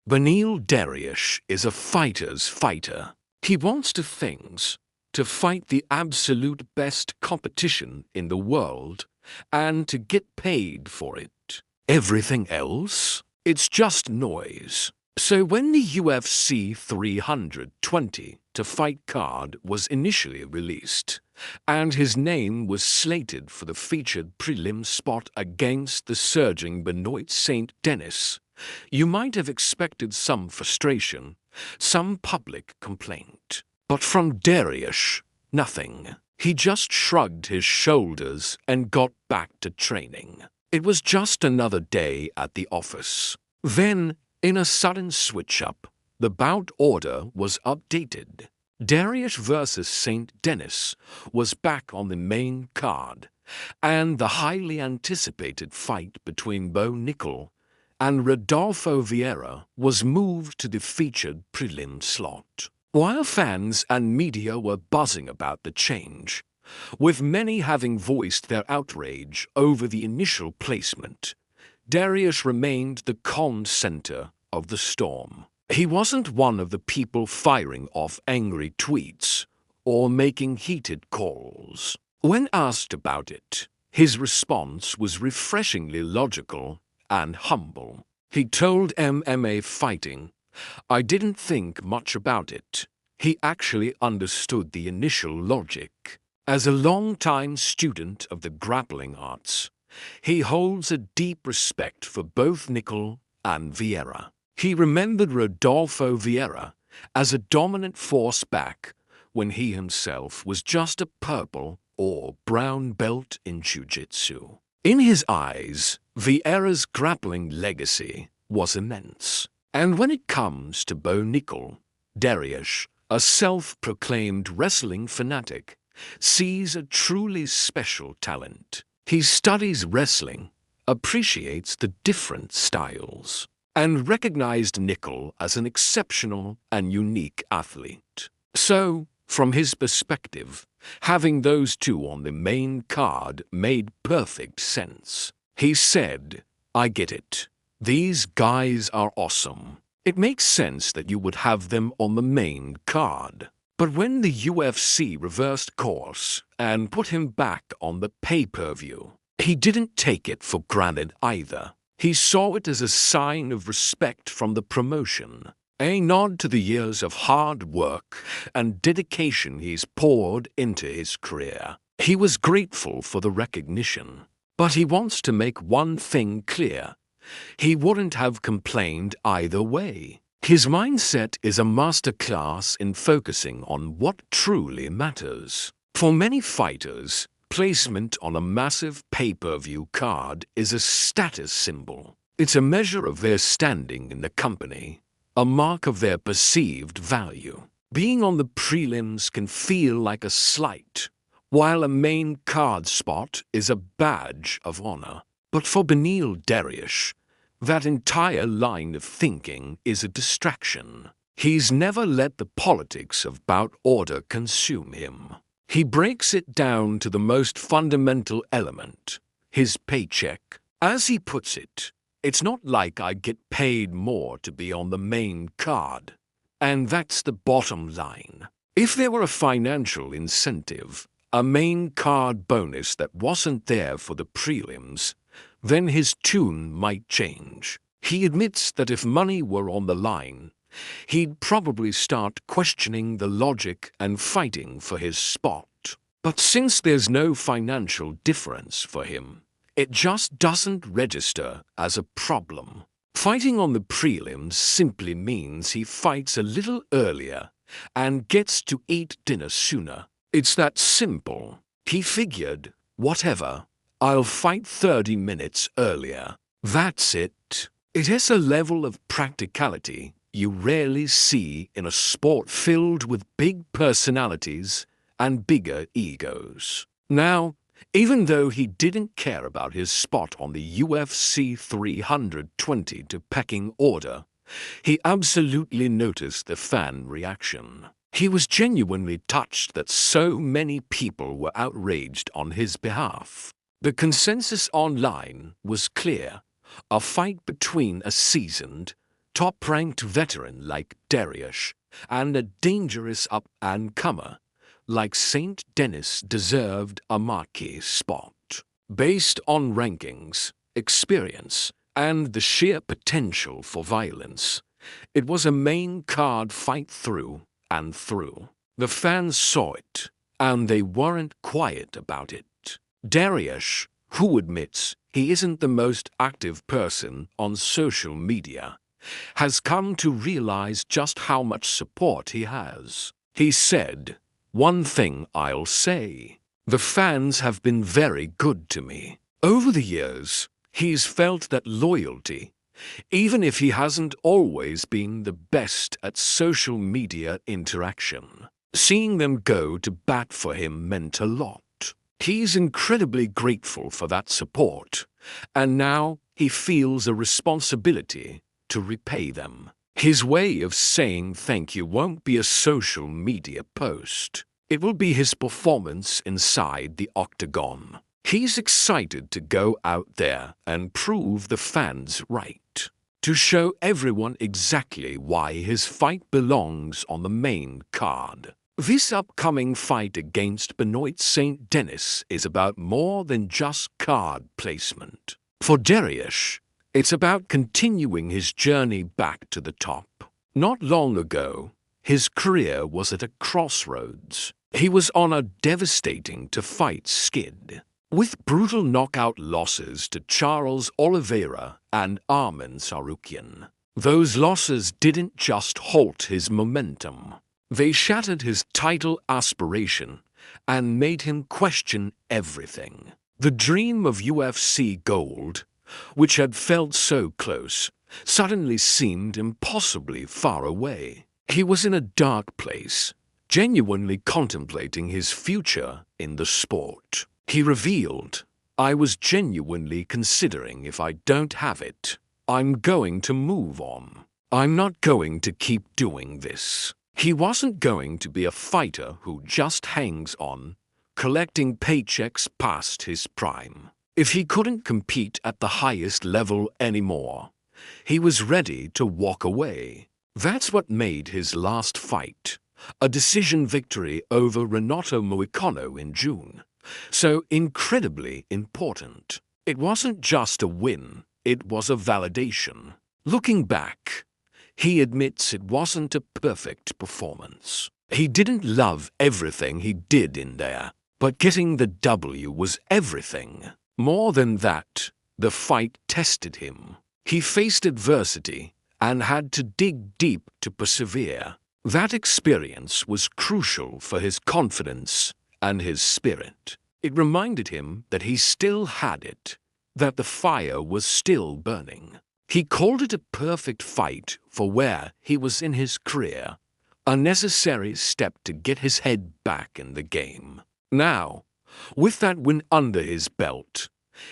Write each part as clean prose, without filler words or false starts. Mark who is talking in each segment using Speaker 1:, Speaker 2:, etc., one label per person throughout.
Speaker 1: Beneil Dariush is a fighter's fighter. He wants to fight the absolute best competition in the world and to get paid for it. Everything else, it's just noise. So when the UFC 320 to fight card was initially released, and his name was slated for the featured prelim spot against the surging Benoit Saint Denis, you might have expected some frustration, some public complaint. But from Dariush, nothing. He just shrugged his shoulders and got back to training. It was just another day at the office. Then, in a sudden switch-up, the bout order was updated. Dariush versus Saint Denis was back on the main card, and the highly anticipated fight between Benoit Nickal and Rodolfo Vieira was moved to the featured prelim slot. While fans and media were buzzing about the change, with many having voiced their outrage over the initial placement, Dariush remained the calm center of the storm. He wasn't one of the people firing off angry tweets or making heated calls. When asked about it, his response was refreshingly logical and humble. He told MMA Fighting, "I didn't think much about it." He actually understood the initial logic. As a long-time student of the grappling arts, he holds a deep respect for both Nickal and Vieira. He remembered Rodolfo Vieira as a dominant force back when he himself was just a purple or brown belt in jiu-jitsu. In his eyes, Vieira's grappling legacy was immense. And when it comes to Nickal, Dariush, a self-proclaimed wrestling fanatic, sees a truly special talent. He studies wrestling, appreciates the different styles, and recognized Nickal as an exceptional and unique athlete. So, from his perspective, having those two on the main card made perfect sense. He said, "I get it. These guys are awesome. It makes sense that you would have them on the main card." But when the UFC reversed course and put him back on the pay-per-view, he didn't take it for granted either. He saw it as a sign of respect from the promotion, a nod to the years of hard work and dedication he's poured into his career. He was grateful for the recognition, but he wants to make one thing clear. He wouldn't have complained either way. His mindset is a masterclass in focusing on what truly matters. For many fighters, placement on a massive pay-per-view card is a status symbol. It's a measure of their standing in the company, a mark of their perceived value. Being on the prelims can feel like a slight, while a main card spot is a badge of honor. But for Beneil Dariush, that entire line of thinking is a distraction. He's never let the politics of bout order consume him. He breaks it down to the most fundamental element, his paycheck. As he puts it, "It's not like I get paid more to be on the main card." And that's the bottom line. If there were a financial incentive, a main card bonus that wasn't there for the prelims, then his tune might change. He admits that if money were on the line, he'd probably start questioning the logic and fighting for his spot. But since there's no financial difference for him, it just doesn't register as a problem. Fighting on the prelims simply means he fights a little earlier and gets to eat dinner sooner. It's that simple. He figured, whatever, I'll fight 30 minutes earlier. That's it. It has a level of practicality you rarely see in a sport filled with big personalities and bigger egos. Now, even though he didn't care about his spot on the UFC 320 to pecking order, he absolutely noticed the fan reaction. He was genuinely touched that so many people were outraged on his behalf. The consensus online was clear: a fight between a seasoned, top-ranked veteran like Dariush and a dangerous up-and-comer like Saint Denis deserved a marquee spot. Based on rankings, experience, and the sheer potential for violence, it was a main card fight through and through. The fans saw it, and they weren't quiet about it. Dariush, who admits he isn't the most active person on social media, has come to realize just how much support he has. He said, "One thing I'll say, the fans have been very good to me. Over the years, he's felt that loyalty, even if he hasn't always been the best at social media interaction. Seeing them go to bat for him meant a lot. He's incredibly grateful for that support, and now he feels a responsibility to repay them." His way of saying thank you won't be a social media post. It will be his performance inside the octagon. He's excited to go out there and prove the fans right, to show everyone exactly why his fight belongs on the main card. This upcoming fight against Benoit Saint Denis is about more than just card placement. For Dariush, it's about continuing his journey back to the top. Not long ago, his career was at a crossroads. He was on a devastating-to-fight skid, with brutal knockout losses to Charles Oliveira and Arman Tsarukyan. Those losses didn't just halt his momentum. They shattered his title aspiration and made him question everything. The dream of UFC gold, which had felt so close, suddenly seemed impossibly far away. He was in a dark place, genuinely contemplating his future in the sport. He revealed, "I was genuinely considering if I don't have it, I'm going to move on. I'm not going to keep doing this." He wasn't going to be a fighter who just hangs on, collecting paychecks past his prime. If he couldn't compete at the highest level anymore, he was ready to walk away. That's what made his last fight, a decision victory over Renato Moicano in June, so incredibly important. It wasn't just a win, it was a validation. Looking back, he admits it wasn't a perfect performance. He didn't love everything he did in there, but getting the W was everything. More than that, the fight tested him. He faced adversity and had to dig deep to persevere. That experience was crucial for his confidence and his spirit. It reminded him that he still had it, that the fire was still burning. He called it a perfect fight for where he was in his career, a necessary step to get his head back in the game. Now, with that win under his belt,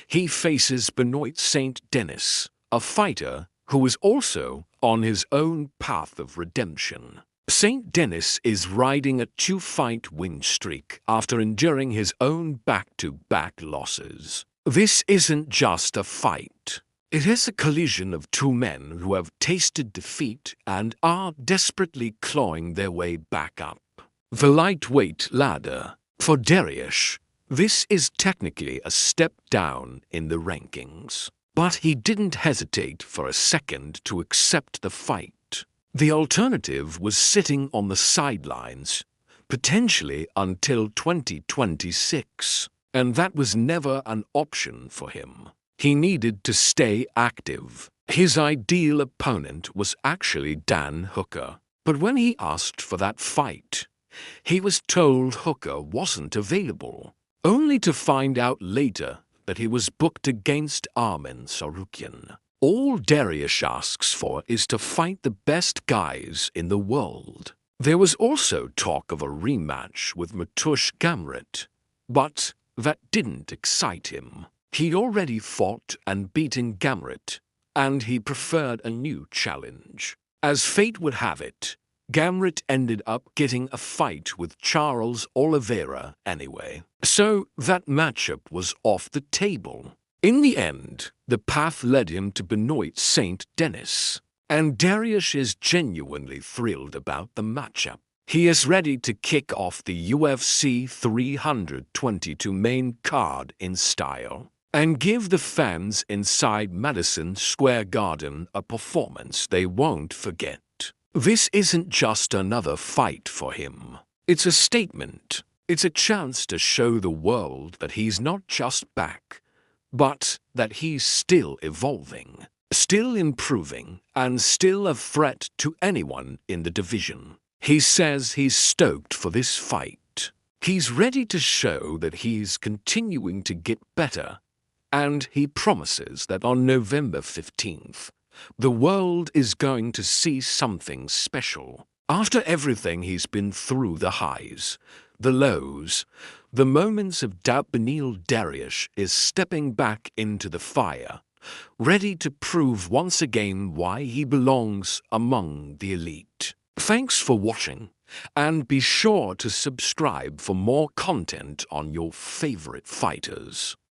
Speaker 1: he faces Benoit Saint Denis, a fighter who is also on his own path of redemption. Saint Denis is riding a 2-fight win streak after enduring his own back-to-back losses. This isn't just a fight. It is a collision of two men who have tasted defeat and are desperately clawing their way back up the lightweight ladder. For Dariush, this is technically a step down in the rankings, but he didn't hesitate for a second to accept the fight. The alternative was sitting on the sidelines, potentially until 2026, and that was never an option for him. He needed to stay active. His ideal opponent was actually Dan Hooker, but when he asked for that fight, he was told Hooker wasn't available, only to find out later that he was booked against Arman Tsarukyan. All Dariush asks for is to fight the best guys in the world. There was also talk of a rematch with Mateusz Gamrot, but that didn't excite him. He'd already fought and beaten Gamrot, and he preferred a new challenge. As fate would have it, Gamrot ended up getting a fight with Charles Oliveira anyway, so that matchup was off the table. In the end, the path led him to Benoit Saint Denis, and Dariush is genuinely thrilled about the matchup. He is ready to kick off the UFC 322 main card in style and give the fans inside Madison Square Garden a performance they won't forget. This isn't just another fight for him. It's a statement. It's a chance to show the world that he's not just back, but that he's still evolving, still improving, and still a threat to anyone in the division. He says he's stoked for this fight. He's ready to show that he's continuing to get better, and he promises that on November 15th, the world is going to see something special. After everything he's been through, the highs, the lows, the moments of doubt, Beneil Dariush is stepping back into the fire, ready to prove once again why he belongs among the elite. Thanks for watching, and be sure to subscribe for more content on your favorite fighters.